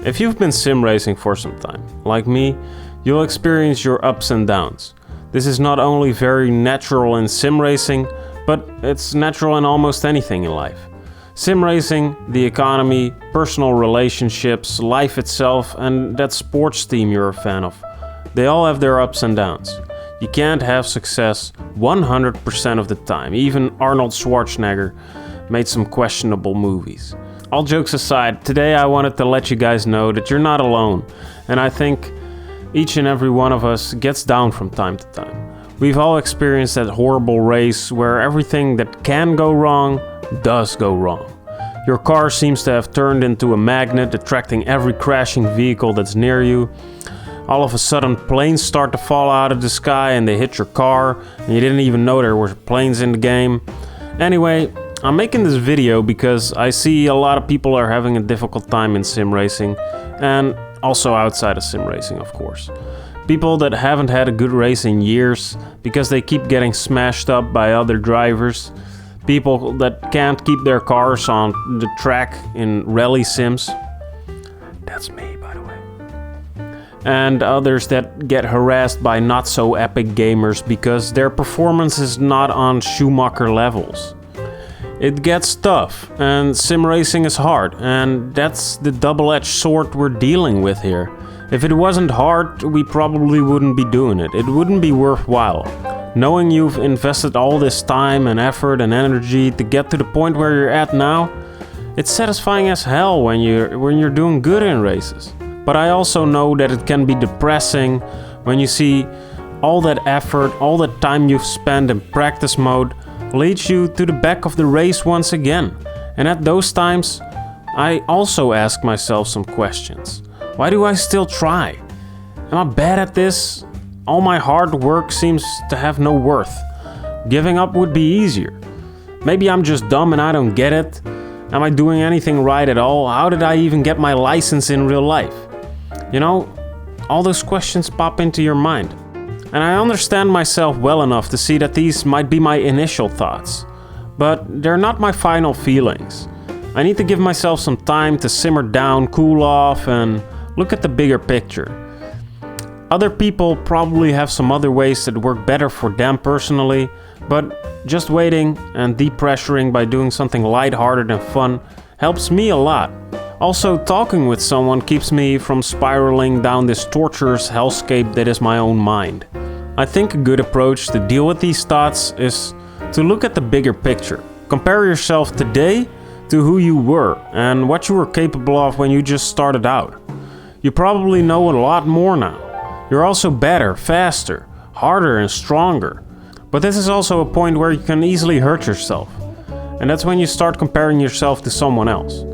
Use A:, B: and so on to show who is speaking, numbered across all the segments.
A: If you've been sim racing for some time, like me, you'll experience your ups and downs. This is not only very natural in sim racing, but it's natural in almost anything in life. Sim racing, the economy, personal relationships, life itself, and that sports team you're a fan of, they all have their ups and downs. You can't have success 100% of the time. Even Arnold Schwarzenegger made some questionable movies. All jokes aside, today I wanted to let you guys know that you're not alone, and I think each and every one of us gets down from time to time. We've all experienced that horrible race where everything that can go wrong does go wrong. Your car seems to have turned into a magnet, attracting every crashing vehicle that's near you. All of a sudden, planes start to fall out of the sky and they hit your car, and you didn't even know there were planes in the game. Anyway, I'm making this video because I see a lot of people are having a difficult time in sim racing, and also outside of sim racing, of course. People that haven't had a good race in years because they keep getting smashed up by other drivers. People that can't keep their cars on the track in rally sims. That's me, by the way. And others that get harassed by not so epic gamers because their performance is not on Schumacher levels. It gets tough, and sim racing is hard, and that's the double-edged sword we're dealing with here. If it wasn't hard, we probably wouldn't be doing it. It wouldn't be worthwhile. Knowing you've invested all this time and effort and energy to get to the point where you're at now, it's satisfying as hell when you're doing good in races. But I also know that it can be depressing when you see all that effort, all that time you've spent in practice mode leads you to the back of the race once again. And at those times, I also ask myself some questions. Why do I still try? Am I bad at this? All my hard work seems to have no worth. Giving up would be easier. Maybe I'm just dumb and I don't get it. Am I doing anything right at all? How did I even get my license in real life? You know, all those questions pop into your mind. And I understand myself well enough to see that these might be my initial thoughts, but they're not my final feelings. I need to give myself some time to simmer down, cool off, and look at the bigger picture. Other people probably have some other ways that work better for them personally, but just waiting and depressuring by doing something lighthearted and fun helps me a lot. Also, talking with someone keeps me from spiraling down this torturous hellscape that is my own mind. I think a good approach to deal with these thoughts is to look at the bigger picture. Compare yourself today to who you were and what you were capable of when you just started out. You probably know a lot more now. You're also better, faster, harder and stronger. But this is also a point where you can easily hurt yourself. And that's when you start comparing yourself to someone else.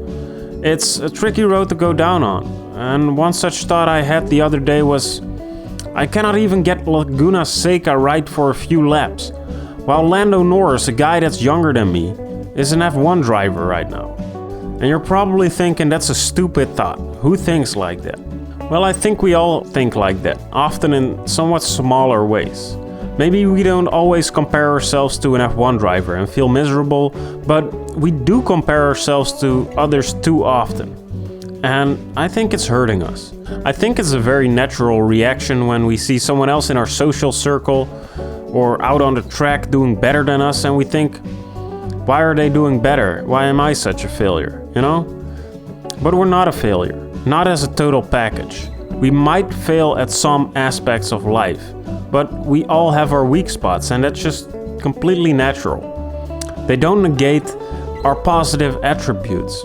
A: It's a tricky road to go down on. And one such thought I had the other day was, I cannot even get Laguna Seca right for a few laps, while Lando Norris, a guy that's younger than me, is an F1 driver right now. And you're probably thinking that's a stupid thought. Who thinks like that? Well, I think we all think like that, often in somewhat smaller ways. Maybe we don't always compare ourselves to an F1 driver and feel miserable, but we do compare ourselves to others too often. And I think it's hurting us. I think it's a very natural reaction when we see someone else in our social circle or out on the track doing better than us, and we think, why are they doing better? Why am I such a failure? You know? But we're not a failure. Not as a total package. We might fail at some aspects of life, but we all have our weak spots, and that's just completely natural. They don't negate our positive attributes.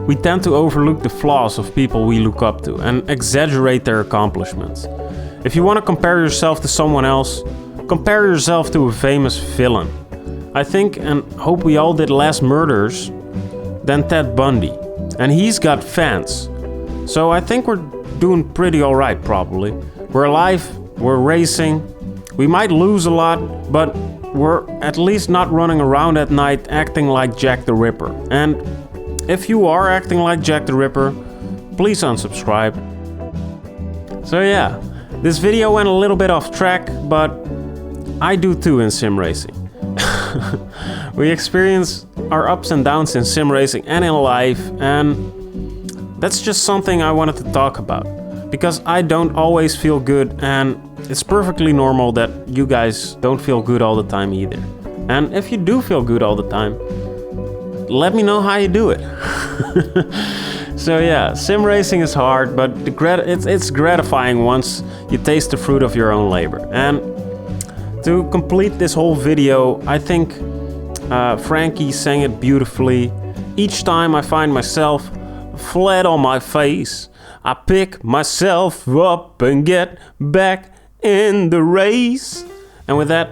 A: We tend to overlook the flaws of people we look up to and exaggerate their accomplishments. If you want to compare yourself to someone else, compare yourself to a famous villain. I think and hope we all did less murders than Ted Bundy. And he's got fans. So I think we're doing pretty alright probably. We're alive, we're racing, we might lose a lot, but we're at least not running around at night acting like Jack the Ripper. And if you are acting like Jack the Ripper, please unsubscribe. So yeah, this video went a little bit off track, but I do too in sim racing. We experience our ups and downs in sim racing and in life, and that's just something I wanted to talk about. Because I don't always feel good, and it's perfectly normal that you guys don't feel good all the time either. And if you do feel good all the time, let me know how you do it. So yeah, sim racing is hard, but it's gratifying once you taste the fruit of your own labor. And to complete this whole video, I think Frankie sang it beautifully. Each time I find myself flat on my face, I pick myself up and get back in the race. And with that,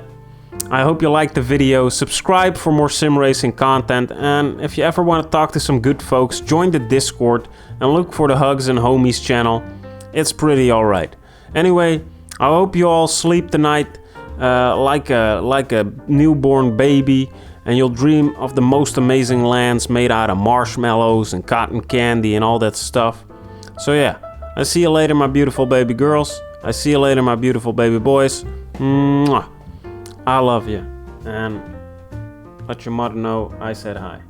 A: I hope you liked the video. Subscribe for more sim racing content, and if you ever want to talk to some good folks, join the Discord and look for the Hugs and Homies channel. It's pretty alright. Anyway, I hope you all sleep tonight like a newborn baby, and you'll dream of the most amazing lands made out of marshmallows and cotton candy and all that stuff. So yeah, I see you later, my beautiful baby girls. I see you later, my beautiful baby boys. Mwah. I love you, and let your mother know I said hi.